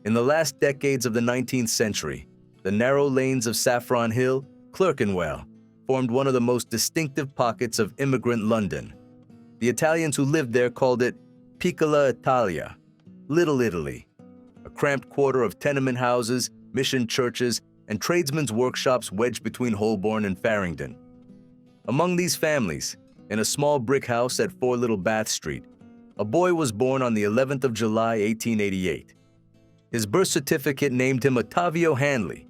In the last decades of the 19th century, the narrow lanes of Saffron Hill, Clerkenwell, formed one of the most distinctive pockets of immigrant London. The Italians who lived there called it Piccola Italia, Little Italy, a cramped quarter of tenement houses, mission churches, and tradesmen's workshops wedged between Holborn and Farringdon. Among these families, in a small brick house at 4 Little Bath Street, a boy was born on the 11th of July, 1888. His birth certificate named him Ottavio Hanley,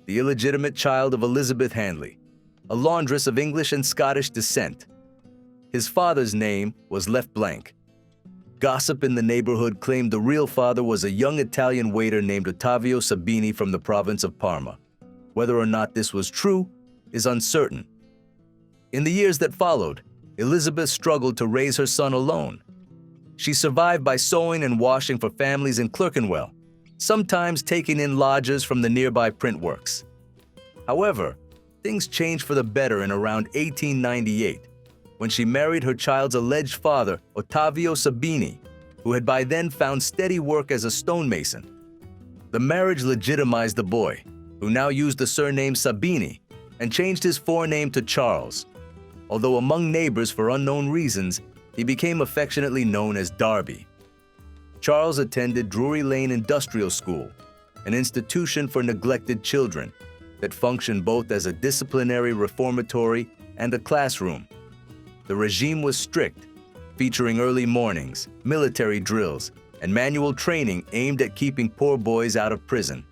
the illegitimate child of Elizabeth Hanley, a laundress of English and Scottish descent. His father's name was left blank. Gossip in the neighborhood claimed the real father was a young Italian waiter named Ottavio Sabini from the province of Parma. Whether or not this was true is uncertain. In the years that followed, Elizabeth struggled to raise her son alone. She survived by sewing and washing for families in Clerkenwell, sometimes taking in lodgers from the nearby print works. However, things changed for the better in around 1898, when she married her child's alleged father, Ottavio Sabini, who had by then found steady work as a stonemason. The marriage legitimized the boy, who now used the surname Sabini, and changed his forename to Charles. Although among neighbors for unknown reasons, he became affectionately known as Darby. Charles attended Drury Lane Industrial School, an institution for neglected children that functioned both as a disciplinary reformatory and a classroom. The regime was strict, featuring early mornings, military drills, and manual training aimed at keeping poor boys out of prison.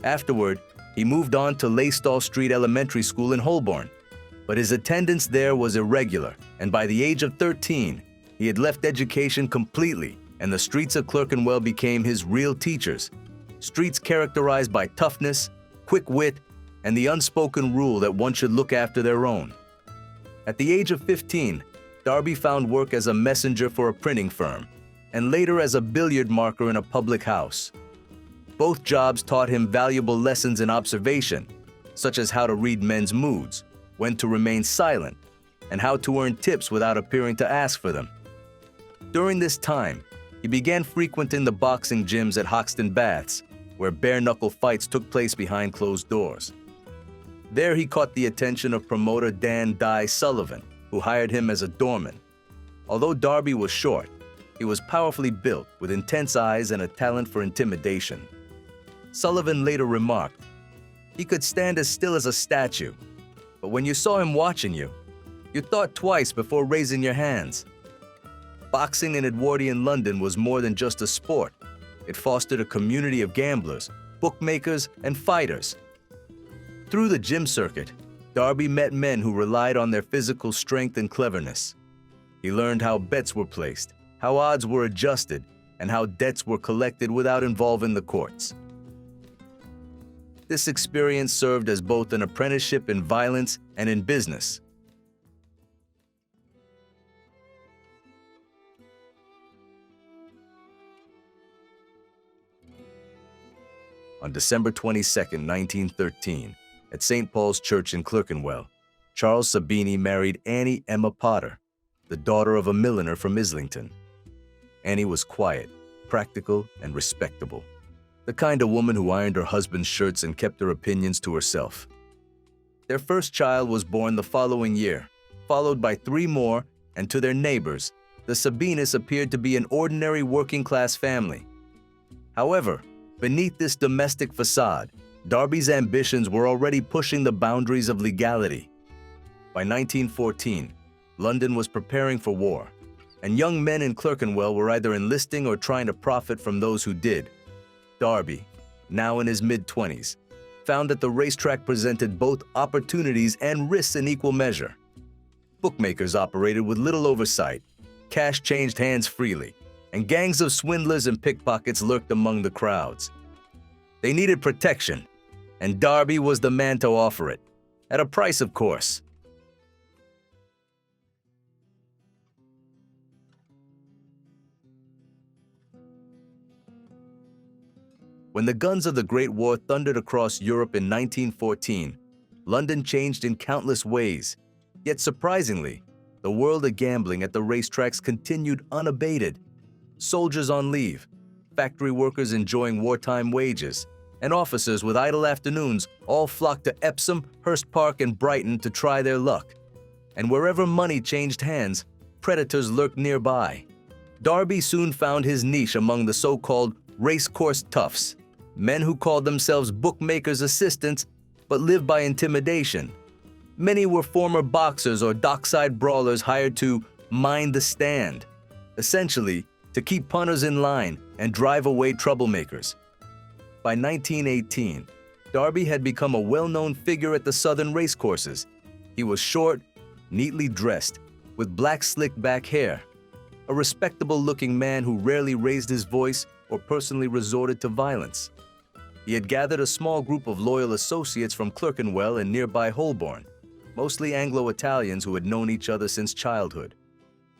Afterward, he moved on to Laystall Street Elementary School in Holborn, but his attendance there was irregular, and by the age of 13, he had left education completely, and the streets of Clerkenwell became his real teachers, streets characterized by toughness, quick wit, and the unspoken rule that one should look after their own. At the age of 15, Darby found work as a messenger for a printing firm, and later as a billiard marker in a public house. Both jobs taught him valuable lessons in observation, such as how to read men's moods, when to remain silent, and how to earn tips without appearing to ask for them. During this time, he began frequenting the boxing gyms at Hoxton Baths, where bare-knuckle fights took place behind closed doors. There he caught the attention of promoter Dan "Die" Sullivan, who hired him as a doorman. Although Darby was short, he was powerfully built with intense eyes and a talent for intimidation. Sullivan later remarked, "He could stand as still as a statue, but when you saw him watching you, you thought twice before raising your hands." Boxing in Edwardian London was more than just a sport. It fostered a community of gamblers, bookmakers, and fighters. Through the gym circuit, Darby met men who relied on their physical strength and cleverness. He learned how bets were placed, how odds were adjusted, and how debts were collected without involving the courts. This experience served as both an apprenticeship in violence and in business. On December 22, 1913, at St. Paul's Church in Clerkenwell, Charles Sabini married Annie Emma Potter, the daughter of a milliner from Islington. Annie was quiet, practical, and respectable, the kind of woman who ironed her husband's shirts and kept her opinions to herself. Their first child was born the following year, followed by 3 more, and to their neighbors, the Sabinis appeared to be an ordinary working-class family. However, beneath this domestic facade, Darby's ambitions were already pushing the boundaries of legality. By 1914, London was preparing for war, and young men in Clerkenwell were either enlisting or trying to profit from those who did. Darby, now in his mid-20s, found that the racetrack presented both opportunities and risks in equal measure. Bookmakers operated with little oversight, cash changed hands freely, and gangs of swindlers and pickpockets lurked among the crowds. They needed protection, and Darby was the man to offer it, at a price, of course. When the guns of the Great War thundered across Europe in 1914, London changed in countless ways. Yet surprisingly, the world of gambling at the racetracks continued unabated. Soldiers on leave, factory workers enjoying wartime wages, and officers with idle afternoons all flocked to Epsom, Hurst Park, and Brighton to try their luck. And wherever money changed hands, predators lurked nearby. Darby soon found his niche among the so-called racecourse toughs, men who called themselves bookmakers' assistants but lived by intimidation. Many were former boxers or dockside brawlers hired to mind the stand, essentially to keep punters in line and drive away troublemakers. By 1918, Darby had become a well-known figure at the southern racecourses. He was short, neatly dressed, with black slick-back hair, a respectable-looking man who rarely raised his voice or personally resorted to violence. He had gathered a small group of loyal associates from Clerkenwell and nearby Holborn, mostly Anglo-Italians who had known each other since childhood.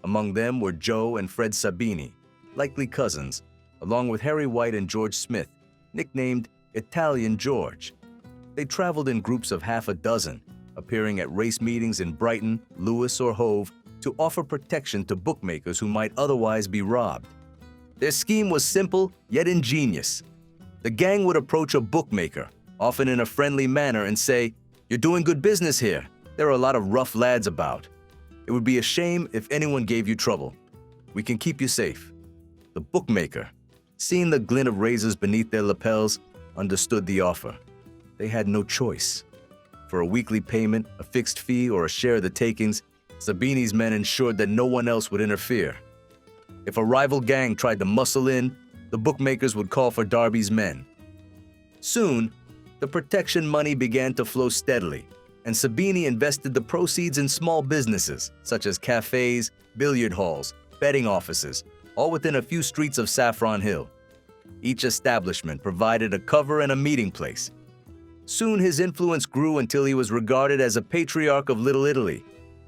Among them were Joe and Fred Sabini, likely cousins, along with Harry White and George Smith, nicknamed Italian George. They traveled in groups of half a dozen, appearing at race meetings in Brighton, Lewes, or Hove to offer protection to bookmakers who might otherwise be robbed. Their scheme was simple yet ingenious. The gang would approach a bookmaker, often in a friendly manner, and say, "You're doing good business here. There are a lot of rough lads about. It would be a shame if anyone gave you trouble. We can keep you safe." The bookmaker, seeing the glint of razors beneath their lapels, understood the offer. They had no choice. For a weekly payment, a fixed fee, or a share of the takings, Sabini's men ensured that no one else would interfere. If a rival gang tried to muscle in, the bookmakers would call for Darby's men. Soon, the protection money began to flow steadily, and Sabini invested the proceeds in small businesses, such as cafes, billiard halls, betting offices, all within a few streets of Saffron Hill. Each establishment provided a cover and a meeting place. Soon his influence grew until he was regarded as a patriarch of Little Italy,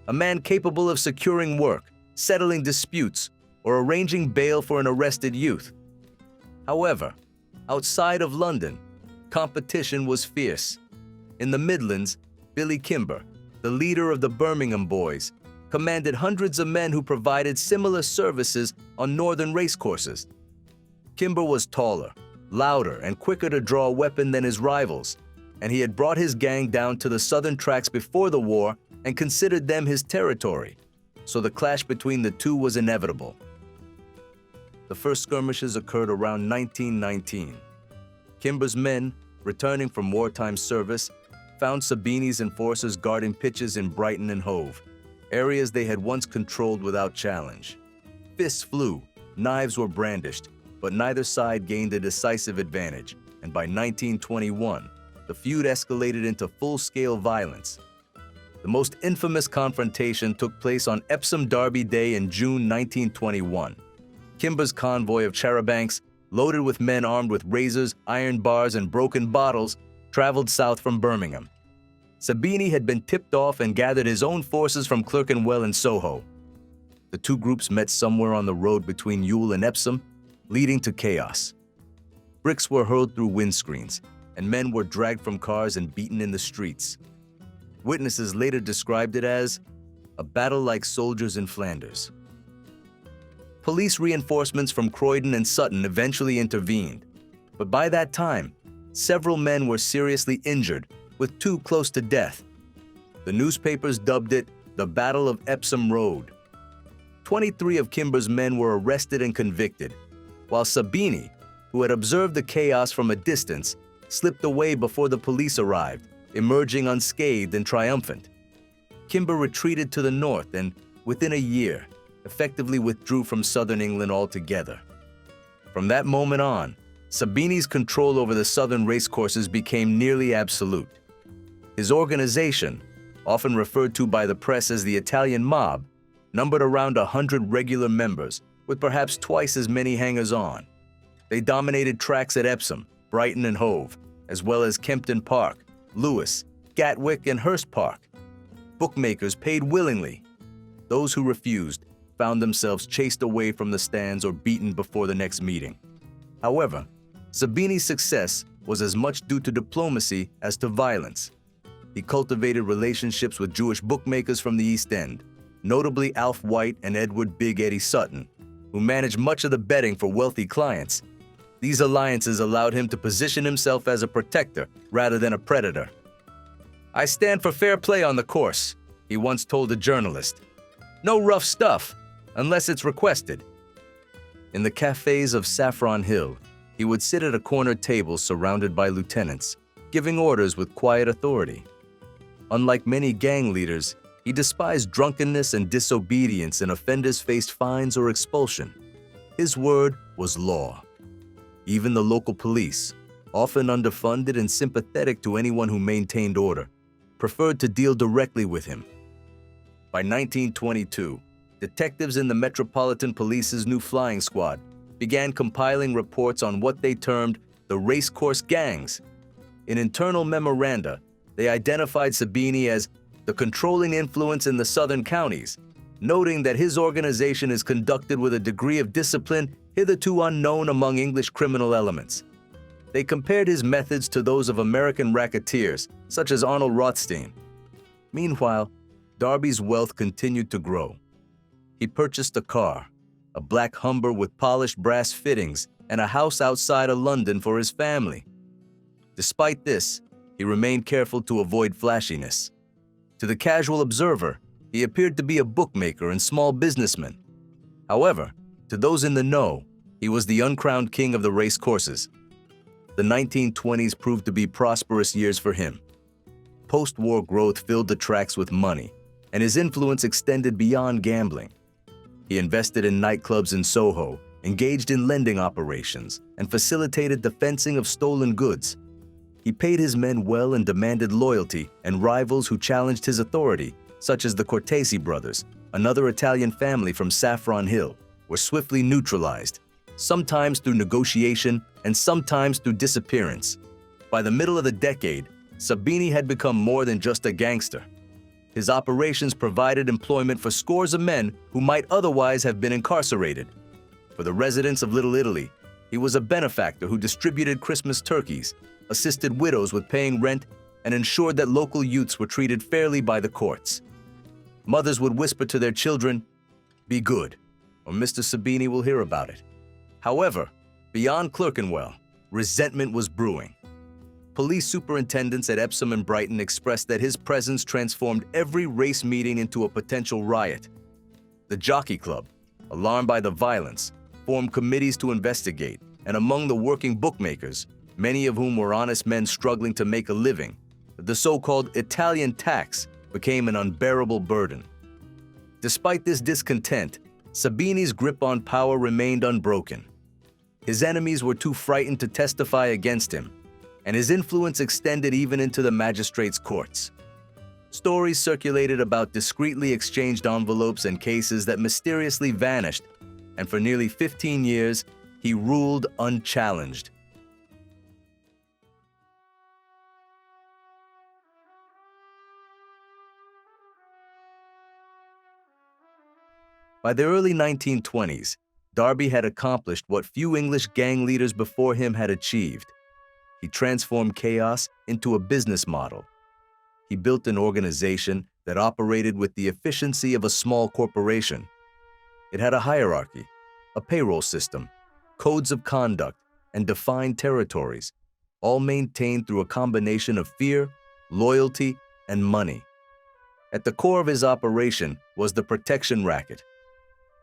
a man capable of securing work, settling disputes, or arranging bail for an arrested youth. However, outside of London, competition was fierce. In the Midlands, Billy Kimber, the leader of the Birmingham Boys, commanded hundreds of men who provided similar services on northern racecourses. Kimber was taller, louder, and quicker to draw a weapon than his rivals, and he had brought his gang down to the southern tracks before the war and considered them his territory, so the clash between the two was inevitable. The first skirmishes occurred around 1919. Kimber's men, returning from wartime service, found Sabini's enforcers guarding pitches in Brighton and Hove, areas they had once controlled without challenge. Fists flew, knives were brandished, but neither side gained a decisive advantage, and by 1921, the feud escalated into full-scale violence. The most infamous confrontation took place on Epsom Derby Day in June 1921. Kimber's convoy of charabancs, loaded with men armed with razors, iron bars, and broken bottles, traveled south from Birmingham. Sabini had been tipped off and gathered his own forces from Clerkenwell and Soho. The two groups met somewhere on the road between Ewell and Epsom, leading to chaos. Bricks were hurled through windscreens, and men were dragged from cars and beaten in the streets. Witnesses later described it as a battle like soldiers in Flanders. Police reinforcements from Croydon and Sutton eventually intervened, but by that time, several men were seriously injured, with two close to death. The newspapers dubbed it the Battle of Epsom Road. 23 of Kimber's men were arrested and convicted, while Sabini, who had observed the chaos from a distance, slipped away before the police arrived, emerging unscathed and triumphant. Kimber retreated to the north and, within a year, effectively withdrew from southern England altogether. From that moment on, Sabini's control over the southern racecourses became nearly absolute. His organization, often referred to by the press as the Italian Mob, numbered around 100 regular members, with perhaps twice as many hangers-on. They dominated tracks at Epsom, Brighton, and Hove, as well as Kempton Park, Lewes, Gatwick, and Hurst Park. Bookmakers paid willingly. Those who refused found themselves chased away from the stands or beaten before the next meeting. However, Sabini's success was as much due to diplomacy as to violence. He cultivated relationships with Jewish bookmakers from the East End, notably Alf White and Edward Big Eddie Sutton, who managed much of the betting for wealthy clients. These alliances allowed him to position himself as a protector rather than a predator. "I stand for fair play on the course," he once told a journalist. "No rough stuff, unless it's requested." In the cafes of Saffron Hill, he would sit at a corner table surrounded by lieutenants, giving orders with quiet authority. Unlike many gang leaders, he despised drunkenness and disobedience, and offenders faced fines or expulsion. His word was law. Even the local police, often underfunded and sympathetic to anyone who maintained order, preferred to deal directly with him. By 1922, detectives in the Metropolitan Police's new flying squad began compiling reports on what they termed the Racecourse gangs. In internal memoranda, they identified Sabini as the controlling influence in the southern counties, noting that his organization is conducted with a degree of discipline hitherto unknown among English criminal elements. They compared his methods to those of American racketeers, such as Arnold Rothstein. Meanwhile, Darby's wealth continued to grow. He purchased a car, a black Humber with polished brass fittings, and a house outside of London for his family. Despite this, he remained careful to avoid flashiness. To the casual observer, he appeared to be a bookmaker and small businessman. However, to those in the know, he was the uncrowned king of the race courses. The 1920s proved to be prosperous years for him. Post-war growth filled the tracks with money, and his influence extended beyond gambling. He invested in nightclubs in Soho, engaged in lending operations, and facilitated the fencing of stolen goods. He paid his men well and demanded loyalty, and rivals who challenged his authority, such as the Cortese brothers, another Italian family from Saffron Hill, were swiftly neutralized, sometimes through negotiation and sometimes through disappearance. By the middle of the decade, Sabini had become more than just a gangster. His operations provided employment for scores of men who might otherwise have been incarcerated. For the residents of Little Italy, he was a benefactor who distributed Christmas turkeys, assisted widows with paying rent, and ensured that local youths were treated fairly by the courts. Mothers would whisper to their children, "Be good, or Mr. Sabini will hear about it." However, beyond Clerkenwell, resentment was brewing. Police superintendents at Epsom and Brighton expressed that his presence transformed every race meeting into a potential riot. The Jockey Club, alarmed by the violence, formed committees to investigate, and among the working bookmakers, many of whom were honest men struggling to make a living, the so-called Italian tax became an unbearable burden. Despite this discontent, Sabini's grip on power remained unbroken. His enemies were too frightened to testify against him, and his influence extended even into the magistrates' courts. Stories circulated about discreetly exchanged envelopes and cases that mysteriously vanished, and for nearly 15 years, he ruled unchallenged. By the early 1920s, Darby had accomplished what few English gang leaders before him had achieved. He transformed chaos into a business model. He built an organization that operated with the efficiency of a small corporation. It had a hierarchy, a payroll system, codes of conduct, and defined territories, all maintained through a combination of fear, loyalty, and money. At the core of his operation was the protection racket.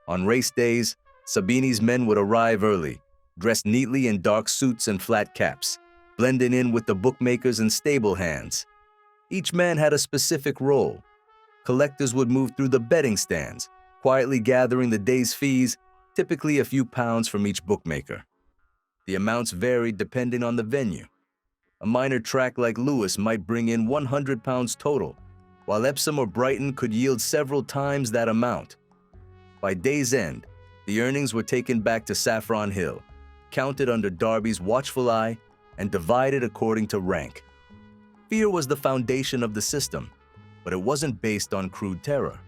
On race days, Sabini's men would arrive early, dressed neatly in dark suits and flat caps, blending in with the bookmakers and stable hands. Each man had a specific role. Collectors would move through the betting stands, quietly gathering the day's fees, typically a few pounds from each bookmaker. The amounts varied depending on the venue. A minor track like Lewis might bring in £100 total, while Epsom or Brighton could yield several times that amount. By day's end, the earnings were taken back to Saffron Hill, counted under Darby's watchful eye, and divided according to rank. Fear was the foundation of the system, but it wasn't based on crude terror.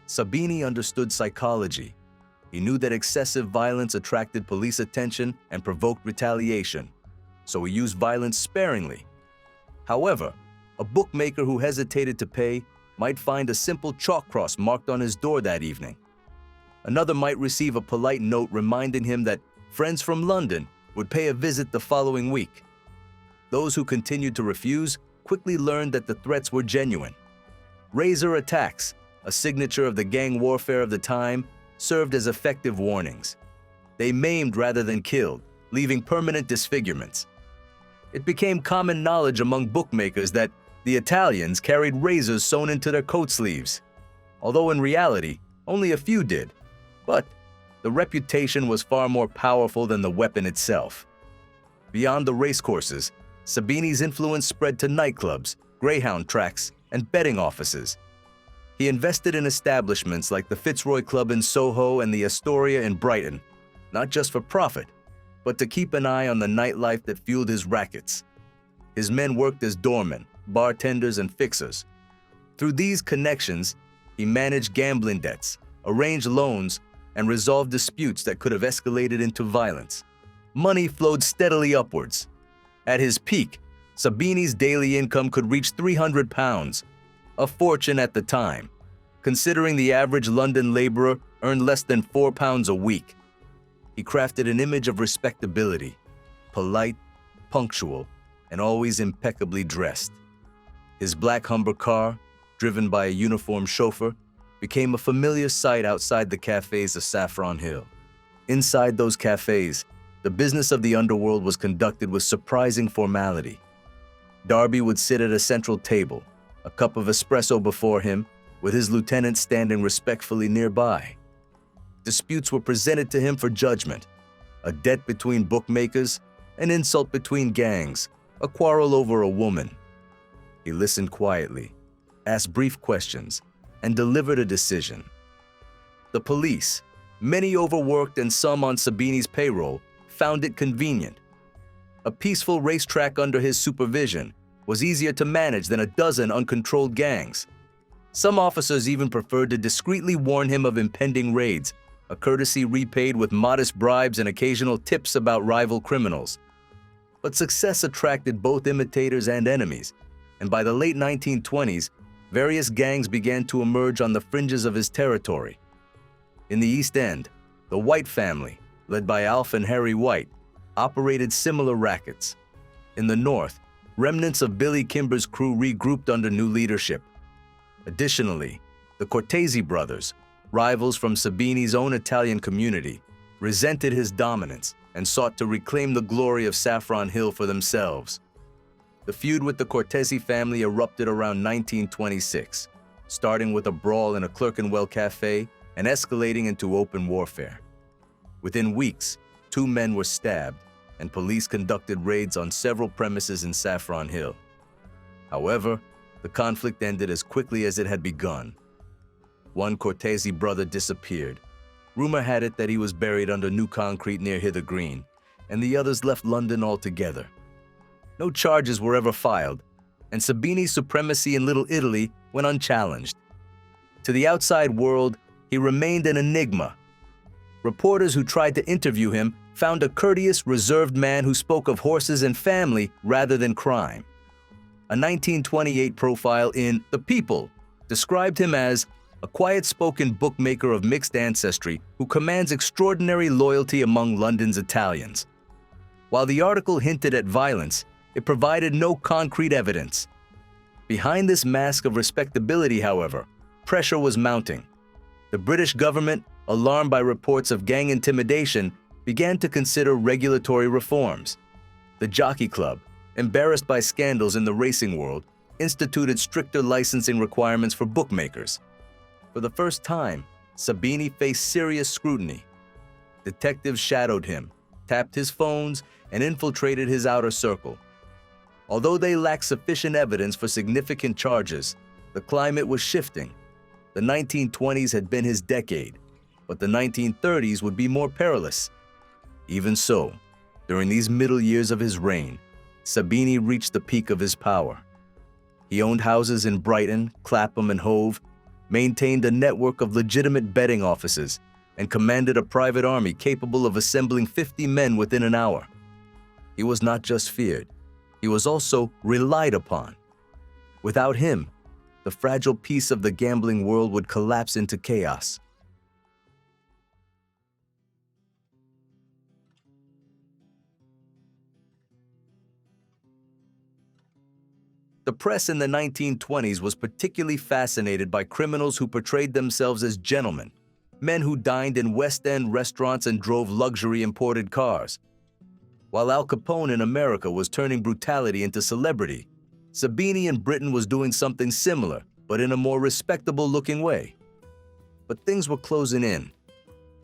Sabini understood psychology. He knew that excessive violence attracted police attention and provoked retaliation, so he used violence sparingly. However, a bookmaker who hesitated to pay might find a simple chalk cross marked on his door that evening. Another might receive a polite note reminding him that friends from London would pay a visit the following week. Those who continued to refuse quickly learned that the threats were genuine. Razor attacks, a signature of the gang warfare of the time, served as effective warnings. They maimed rather than killed, leaving permanent disfigurements. It became common knowledge among bookmakers that the Italians carried razors sewn into their coat sleeves, although in reality, only a few did. But the reputation was far more powerful than the weapon itself. Beyond the racecourses, Sabini's influence spread to nightclubs, greyhound tracks, and betting offices. He invested in establishments like the Fitzroy Club in Soho and the Astoria in Brighton, not just for profit, but to keep an eye on the nightlife that fueled his rackets. His men worked as doormen, bartenders, and fixers. Through these connections, he managed gambling debts, arranged loans, and resolved disputes that could have escalated into violence. Money flowed steadily upwards. At his peak, Sabini's daily income could reach £300, a fortune at the time, considering the average London laborer earned less than £4 a week. He crafted an image of respectability, polite, punctual, and always impeccably dressed. His black Humber car, driven by a uniformed chauffeur, became a familiar sight outside the cafes of Saffron Hill. Inside those cafes, the business of the underworld was conducted with surprising formality. Darby would sit at a central table, a cup of espresso before him, with his lieutenant standing respectfully nearby. Disputes were presented to him for judgment: a debt between bookmakers, an insult between gangs, a quarrel over a woman. He listened quietly, asked brief questions, and delivered a decision. The police, many overworked and some on Sabini's payroll, found it convenient. A peaceful racetrack under his supervision was easier to manage than a dozen uncontrolled gangs. Some officers even preferred to discreetly warn him of impending raids, a courtesy repaid with modest bribes and occasional tips about rival criminals. But success attracted both imitators and enemies, and by the late 1920s, various gangs began to emerge on the fringes of his territory. In the East End, the White family, led by Alf and Harry White, operated similar rackets. In the North, remnants of Billy Kimber's crew regrouped under new leadership. Additionally, the Cortese brothers, rivals from Sabini's own Italian community, resented his dominance and sought to reclaim the glory of Saffron Hill for themselves. The feud with the Cortese family erupted around 1926, starting with a brawl in a Clerkenwell cafe and escalating into open warfare. Within weeks, 2 men were stabbed, and police conducted raids on several premises in Saffron Hill. However, the conflict ended as quickly as it had begun. One Cortese brother disappeared. Rumor had it that he was buried under new concrete near Hither Green, and the others left London altogether. No charges were ever filed, and Sabini's supremacy in Little Italy went unchallenged. To the outside world, he remained an enigma. Reporters who tried to interview him found a courteous, reserved man who spoke of horses and family rather than crime. A 1928 profile in The People described him as a quiet-spoken bookmaker of mixed ancestry who commands extraordinary loyalty among London's Italians. While the article hinted at violence, it provided no concrete evidence. Behind this mask of respectability, however, pressure was mounting. The British government, alarmed by reports of gang intimidation, began to consider regulatory reforms. The Jockey Club, embarrassed by scandals in the racing world, instituted stricter licensing requirements for bookmakers. For the first time, Sabini faced serious scrutiny. Detectives shadowed him, tapped his phones, and infiltrated his outer circle. Although they lacked sufficient evidence for significant charges, the climate was shifting. The 1920s had been his decade, but the 1930s would be more perilous. Even so, during these middle years of his reign, Sabini reached the peak of his power. He owned houses in Brighton, Clapham, and Hove, maintained a network of legitimate betting offices, and commanded a private army capable of assembling 50 men within an hour. He was not just feared, he was also relied upon. Without him, the fragile peace of the gambling world would collapse into chaos. The press in the 1920s was particularly fascinated by criminals who portrayed themselves as gentlemen, men who dined in West End restaurants and drove luxury imported cars. While Al Capone in America was turning brutality into celebrity, Sabini in Britain was doing something similar, but in a more respectable-looking way. But things were closing in,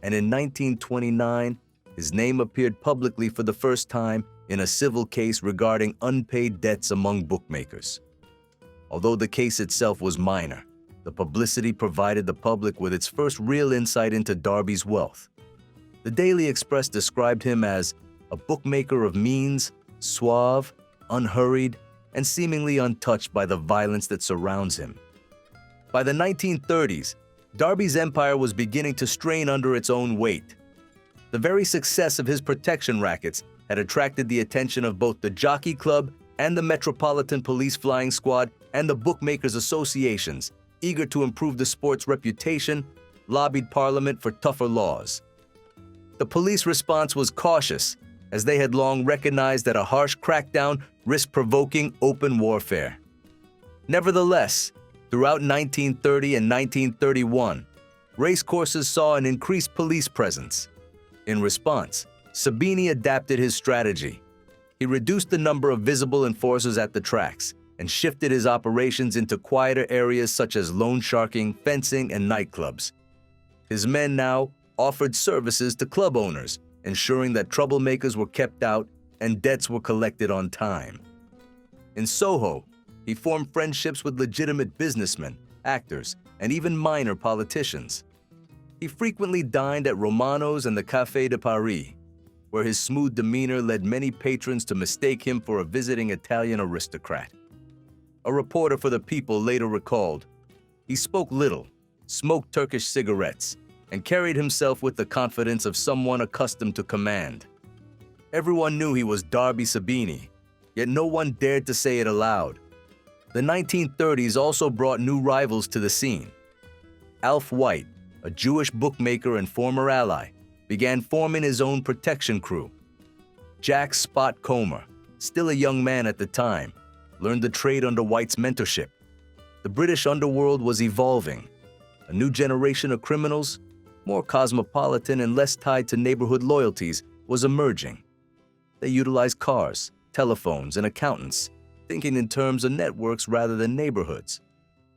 and in 1929, his name appeared publicly for the first time in a civil case regarding unpaid debts among bookmakers. Although the case itself was minor, the publicity provided the public with its first real insight into Darby's wealth. The Daily Express described him as a bookmaker of means, suave, unhurried, and seemingly untouched by the violence that surrounds him. By the 1930s, Darby's empire was beginning to strain under its own weight. The very success of his protection rackets had attracted the attention of both the Jockey Club and the Metropolitan Police Flying Squad and the Bookmakers Associations, eager to improve the sport's reputation, lobbied Parliament for tougher laws. The police response was cautious, as they had long recognized that a harsh crackdown risked provoking open warfare. Nevertheless, throughout 1930 and 1931, racecourses saw an increased police presence. In response, Sabini adapted his strategy. He reduced the number of visible enforcers at the tracks and shifted his operations into quieter areas such as loan sharking, fencing, and nightclubs. His men now offered services to club owners, ensuring that troublemakers were kept out and debts were collected on time. In Soho, he formed friendships with legitimate businessmen, actors, and even minor politicians. He frequently dined at Romano's and the Café de Paris, where his smooth demeanor led many patrons to mistake him for a visiting Italian aristocrat. A reporter for The People later recalled, "He spoke little, smoked Turkish cigarettes, and carried himself with the confidence of someone accustomed to command. Everyone knew he was Darby Sabini, yet no one dared to say it aloud." The 1930s also brought new rivals to the scene. Alf White, a Jewish bookmaker and former ally, began forming his own protection crew. Jack Spot Comer, still a young man at the time, learned the trade under White's mentorship. The British underworld was evolving. A new generation of criminals, more cosmopolitan and less tied to neighborhood loyalties, was emerging. They utilized cars, telephones, and accountants, thinking in terms of networks rather than neighborhoods.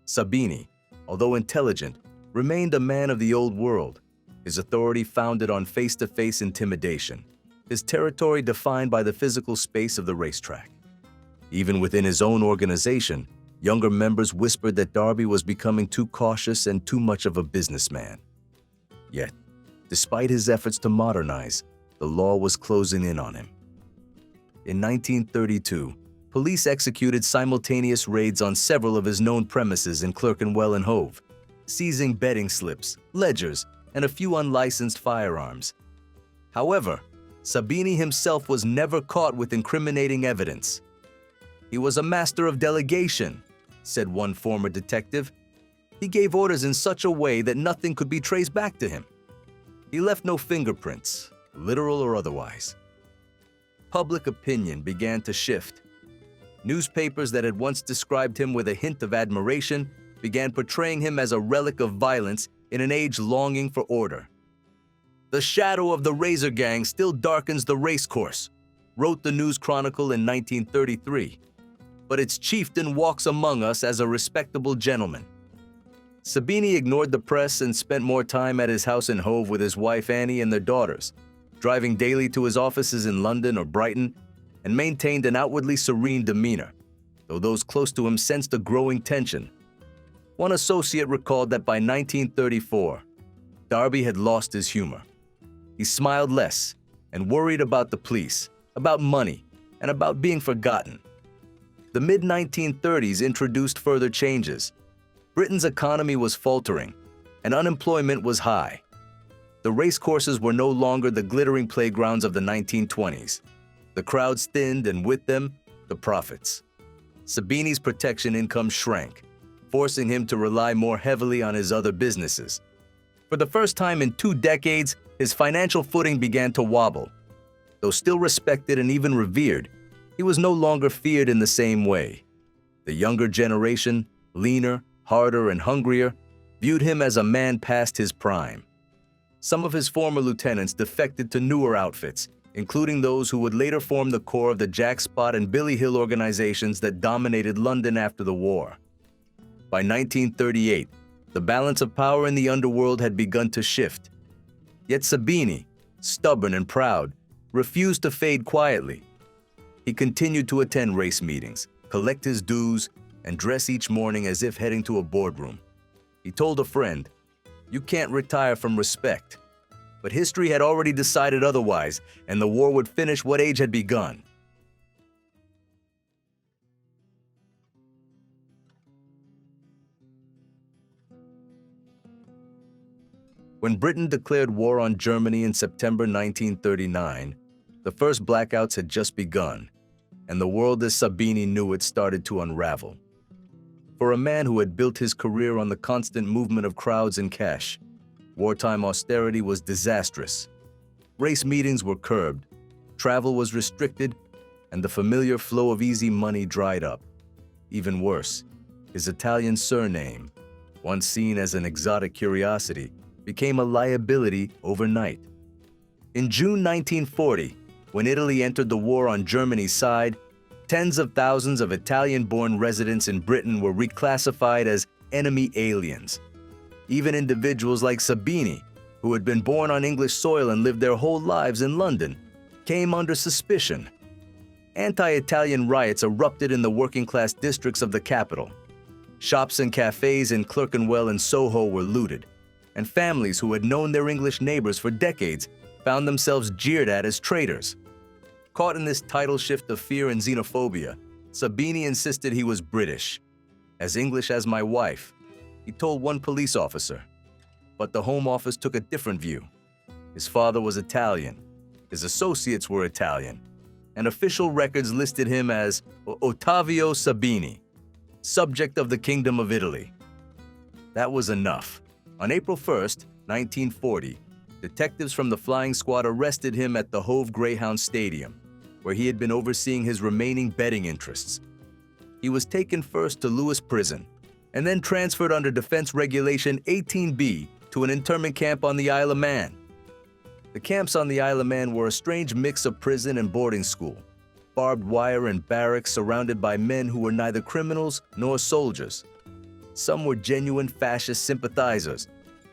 Sabini, although intelligent, remained a man of the old world, his authority founded on face-to-face intimidation, his territory defined by the physical space of the racetrack. Even within his own organization, younger members whispered that Darby was becoming too cautious and too much of a businessman. Yet, despite his efforts to modernize, the law was closing in on him. In 1932, police executed simultaneous raids on several of his known premises in Clerkenwell and Hove, seizing betting slips, ledgers, and a few unlicensed firearms. However, Sabini himself was never caught with incriminating evidence. "He was a master of delegation," said one former detective. "He gave orders in such a way that nothing could be traced back to him. He left no fingerprints, literal or otherwise." Public opinion began to shift. Newspapers that had once described him with a hint of admiration began portraying him as a relic of violence in an age longing for order. "The shadow of the Razor Gang still darkens the racecourse," wrote the News Chronicle in 1933. "But its chieftain walks among us as a respectable gentleman." Sabini ignored the press and spent more time at his house in Hove with his wife Annie and their daughters, driving daily to his offices in London or Brighton, and maintained an outwardly serene demeanor, though those close to him sensed a growing tension. One associate recalled that by 1934, Darby had lost his humor. He smiled less and worried about the police, about money, and about being forgotten. The mid-1930s introduced further changes. Britain's economy was faltering, and unemployment was high. The racecourses were no longer the glittering playgrounds of the 1920s. The crowds thinned, and with them, the profits. Sabini's protection income shrank, forcing him to rely more heavily on his other businesses. For the first time in 2 decades, his financial footing began to wobble. Though still respected and even revered, he was no longer feared in the same way. The younger generation, leaner, harder, and hungrier, viewed him as a man past his prime. Some of his former lieutenants defected to newer outfits, including those who would later form the core of the Jack Spot and Billy Hill organizations that dominated London after the war. By 1938, the balance of power in the underworld had begun to shift. Yet Sabini, stubborn and proud, refused to fade quietly. He continued to attend race meetings, collect his dues, and dress each morning as if heading to a boardroom. He told a friend, "You can't retire from respect." But history had already decided otherwise, and the war would finish what age had begun. When Britain declared war on Germany in September 1939, the first blackouts had just begun, and the world as Sabini knew it started to unravel. For a man who had built his career on the constant movement of crowds and cash, wartime austerity was disastrous. Race meetings were curbed, travel was restricted, and the familiar flow of easy money dried up. Even worse, his Italian surname, once seen as an exotic curiosity, became a liability overnight. In June 1940, when Italy entered the war on Germany's side, tens of thousands of Italian-born residents in Britain were reclassified as enemy aliens. Even individuals like Sabini, who had been born on English soil and lived their whole lives in London, came under suspicion. Anti-Italian riots erupted in the working-class districts of the capital. Shops and cafes in Clerkenwell and Soho were looted, and families who had known their English neighbors for decades found themselves jeered at as traitors. Caught in this tidal shift of fear and xenophobia, Sabini insisted he was British. "As English as my wife," he told one police officer. But the Home Office took a different view. His father was Italian, his associates were Italian, and official records listed him as Ottavio Sabini, subject of the Kingdom of Italy. That was enough. On April 1st, 1940, detectives from the flying squad arrested him at the Hove Greyhound Stadium, where he had been overseeing his remaining betting interests. He was taken first to Lewis Prison, and then transferred under Defense Regulation 18B to an internment camp on the Isle of Man. The camps on the Isle of Man were a strange mix of prison and boarding school, barbed wire and barracks surrounded by men who were neither criminals nor soldiers. Some were genuine fascist sympathizers.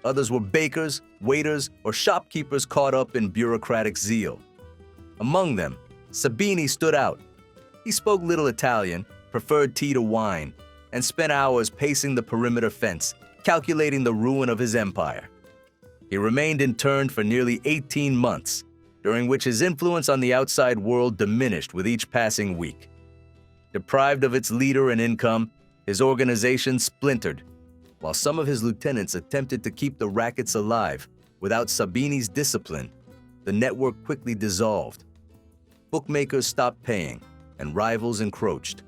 Others were bakers, waiters, or shopkeepers caught up in bureaucratic zeal. Among them, Sabini stood out. He spoke little Italian, preferred tea to wine, and spent hours pacing the perimeter fence, calculating the ruin of his empire. He remained interned for nearly 18 months, during which his influence on the outside world diminished with each passing week. Deprived of its leader and income, his organization splintered. While some of his lieutenants attempted to keep the rackets alive, without Sabini's discipline, the network quickly dissolved. Bookmakers stopped paying, and rivals encroached.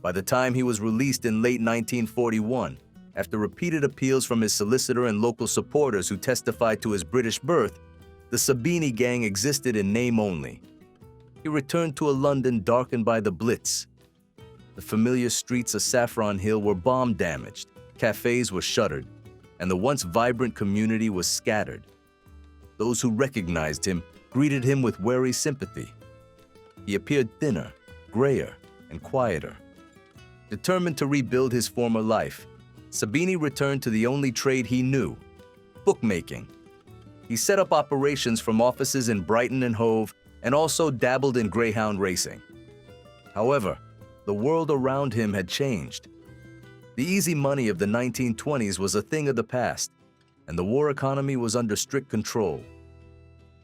By the time he was released in late 1941, after repeated appeals from his solicitor and local supporters who testified to his British birth, the Sabini gang existed in name only. He returned to a London darkened by the Blitz. The familiar streets of Saffron Hill were bomb damaged, cafes were shuttered, and the once vibrant community was scattered. Those who recognized him greeted him with wary sympathy. He appeared thinner, grayer, and quieter. Determined to rebuild his former life, Sabini returned to the only trade he knew, bookmaking. He set up operations from offices in Brighton and Hove and also dabbled in greyhound racing. However, the world around him had changed. The easy money of the 1920s was a thing of the past, and the war economy was under strict control.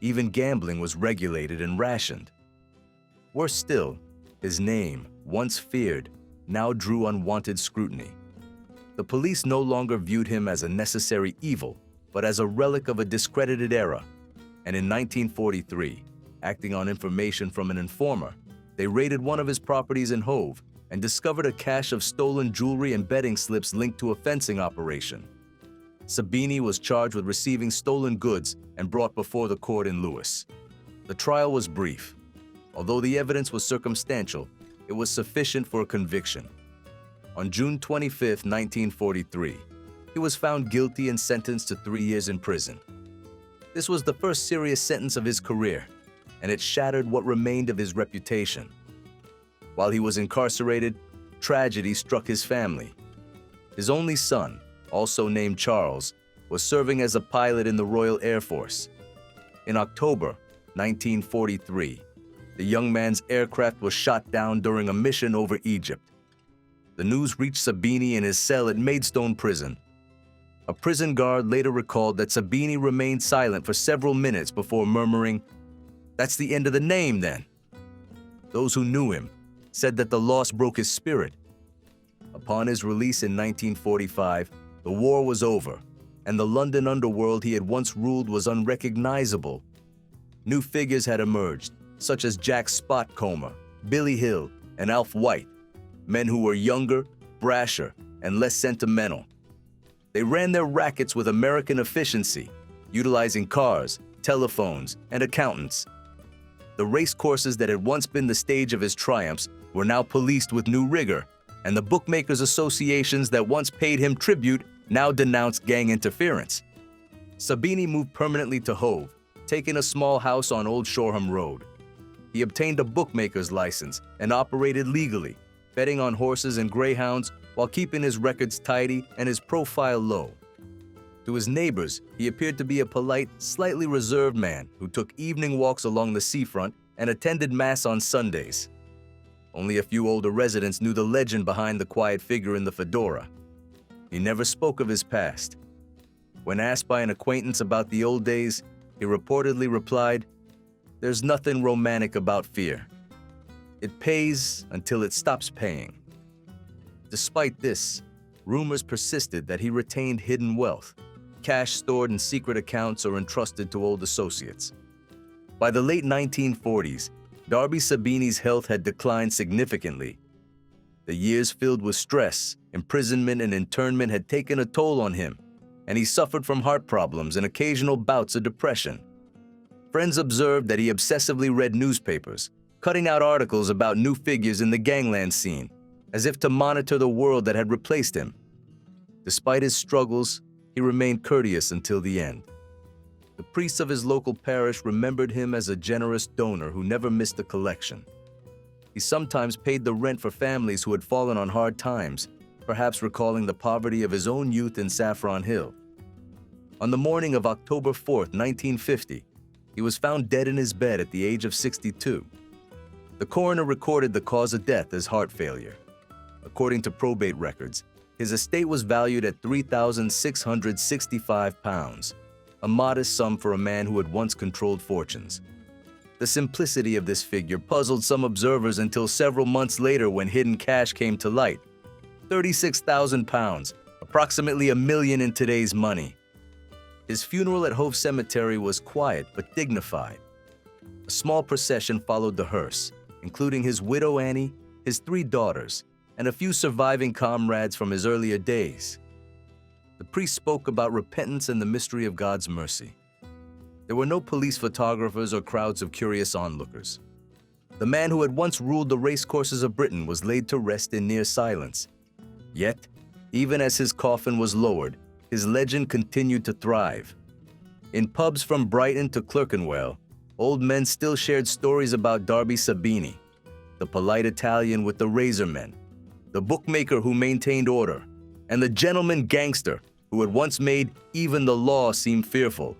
Even gambling was regulated and rationed. Worse still, his name, once feared, now drew unwanted scrutiny. The police no longer viewed him as a necessary evil, but as a relic of a discredited era. And in 1943, acting on information from an informer, they raided one of his properties in Hove and discovered a cache of stolen jewelry and betting slips linked to a fencing operation. Sabini was charged with receiving stolen goods and brought before the court in Lewis. The trial was brief. Although the evidence was circumstantial, it was sufficient for a conviction. On June 25, 1943, he was found guilty and sentenced to 3 years in prison. This was the first serious sentence of his career, and it shattered what remained of his reputation. While he was incarcerated, tragedy struck his family. His only son, also named Charles, was serving as a pilot in the Royal Air Force. In October 1943, the young man's aircraft was shot down during a mission over Egypt. The news reached Sabini in his cell at Maidstone Prison. A prison guard later recalled that Sabini remained silent for several minutes before murmuring, "That's the end of the name, then." Those who knew him said that the loss broke his spirit. Upon his release in 1945, the war was over, and the London underworld he had once ruled was unrecognizable. New figures had emerged, such as Jack Spotcomer, Billy Hill, and Alf White, men who were younger, brasher, and less sentimental. They ran their rackets with American efficiency, utilizing cars, telephones, and accountants. The racecourses that had once been the stage of his triumphs were now policed with new rigor, and the bookmakers' associations that once paid him tribute now denounced gang interference. Sabini moved permanently to Hove, taking a small house on Old Shoreham Road. He obtained a bookmaker's license and operated legally, betting on horses and greyhounds while keeping his records tidy and his profile low. To his neighbors, he appeared to be a polite, slightly reserved man who took evening walks along the seafront and attended Mass on Sundays. Only a few older residents knew the legend behind the quiet figure in the fedora. He never spoke of his past. When asked by an acquaintance about the old days, he reportedly replied, "There's nothing romantic about fear. It pays until it stops paying." Despite this, rumors persisted that he retained hidden wealth, cash stored in secret accounts or entrusted to old associates. By the late 1940s, Darby Sabini's health had declined significantly. The years filled with stress, imprisonment, and internment had taken a toll on him, and he suffered from heart problems and occasional bouts of depression. Friends observed that he obsessively read newspapers, cutting out articles about new figures in the gangland scene, as if to monitor the world that had replaced him. Despite his struggles, he remained courteous until the end. The priests of his local parish remembered him as a generous donor who never missed a collection. He sometimes paid the rent for families who had fallen on hard times, perhaps recalling the poverty of his own youth in Saffron Hill. On the morning of October 4, 1950, he was found dead in his bed at the age of 62. The coroner recorded the cause of death as heart failure. According to probate records, his estate was valued at £3,665, a modest sum for a man who had once controlled fortunes. The simplicity of this figure puzzled some observers until several months later when hidden cash came to light. £36,000, approximately $1 million in today's money. His funeral at Hove Cemetery was quiet but dignified. A small procession followed the hearse, including his widow Annie, his 3 daughters, and a few surviving comrades from his earlier days. The priest spoke about repentance and the mystery of God's mercy. There were no police photographers or crowds of curious onlookers. The man who had once ruled the racecourses of Britain was laid to rest in near silence. Yet, even as his coffin was lowered, his legend continued to thrive. In pubs from Brighton to Clerkenwell, old men still shared stories about Darby Sabini, the polite Italian with the razor men, the bookmaker who maintained order, and the gentleman gangster who had once made even the law seem fearful.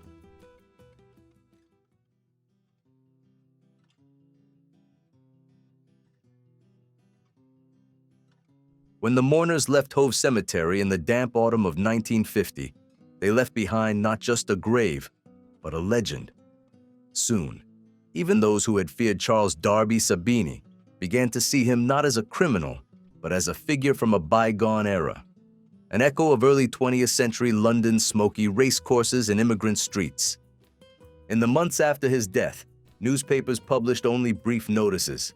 When the mourners left Hove Cemetery in the damp autumn of 1950, they left behind not just a grave, but a legend. Soon, even those who had feared Charles Darby Sabini began to see him not as a criminal, but as a figure from a bygone era, an echo of early 20th century London's smoky racecourses and immigrant streets. In the months after his death, newspapers published only brief notices.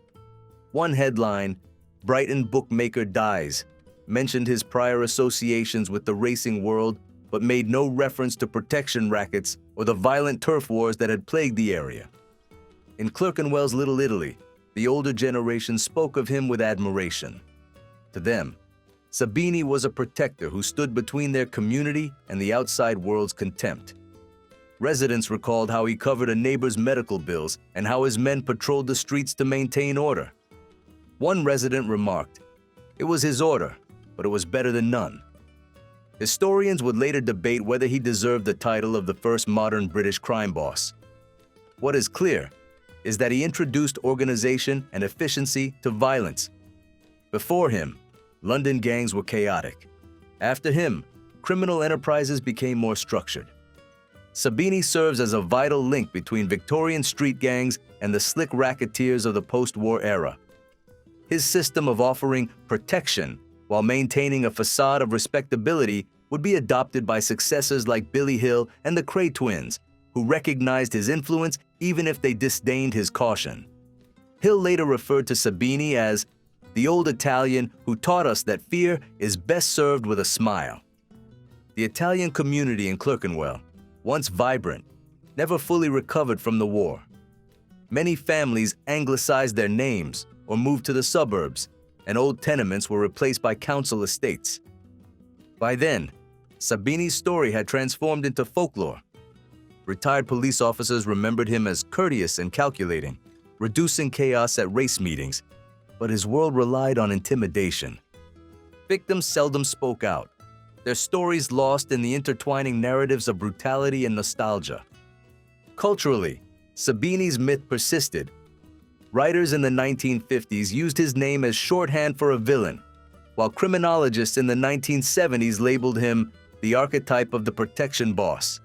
One headline, "Brighton Bookmaker Dies," mentioned his prior associations with the racing world, but made no reference to protection rackets or the violent turf wars that had plagued the area. In Clerkenwell's Little Italy, the older generation spoke of him with admiration. To them, Sabini was a protector who stood between their community and the outside world's contempt. Residents recalled how he covered a neighbor's medical bills and how his men patrolled the streets to maintain order. One resident remarked, "It was his order, but it was better than none." Historians would later debate whether he deserved the title of the first modern British crime boss. What is clear is that he introduced organization and efficiency to violence. Before him, London gangs were chaotic. After him, criminal enterprises became more structured. Sabini serves as a vital link between Victorian street gangs and the slick racketeers of the post-war era. His system of offering protection while maintaining a facade of respectability would be adopted by successors like Billy Hill and the Cray twins, who recognized his influence even if they disdained his caution. Hill later referred to Sabini as the old Italian who taught us that fear is best served with a smile. The Italian community in Clerkenwell, once vibrant, never fully recovered from the war. Many families anglicized their names or moved to the suburbs, and old tenements were replaced by council estates. By then, Sabini's story had transformed into folklore. Retired police officers remembered him as courteous and calculating, reducing chaos at race meetings, but his world relied on intimidation. Victims seldom spoke out, their stories lost in the intertwining narratives of brutality and nostalgia. Culturally, Sabini's myth persisted. Writers in the 1950s used his name as shorthand for a villain, while criminologists in the 1970s labeled him the archetype of the protection boss.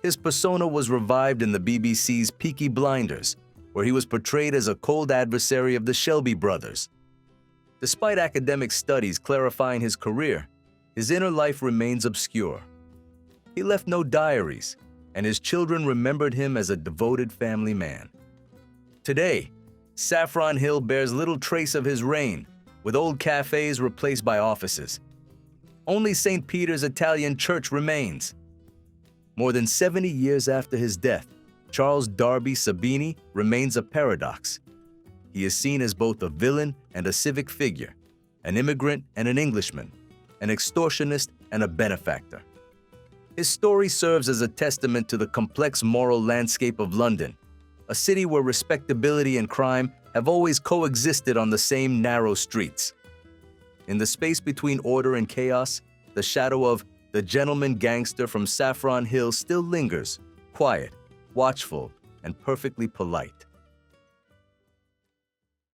His persona was revived in the BBC's Peaky Blinders, where he was portrayed as a cold adversary of the Shelby brothers. Despite academic studies clarifying his career, his inner life remains obscure. He left no diaries, and his children remembered him as a devoted family man. Today, Saffron Hill bears little trace of his reign, with old cafes replaced by offices. Only St. Peter's Italian Church remains. More than 70 years after his death, Charles Darby Sabini remains a paradox. He is seen as both a villain and a civic figure, an immigrant and an Englishman, an extortionist and a benefactor. His story serves as a testament to the complex moral landscape of London, a city where respectability and crime have always coexisted on the same narrow streets. In the space between order and chaos, the shadow of the Gentleman Gangster from Saffron Hill still lingers, quiet, watchful, and perfectly polite.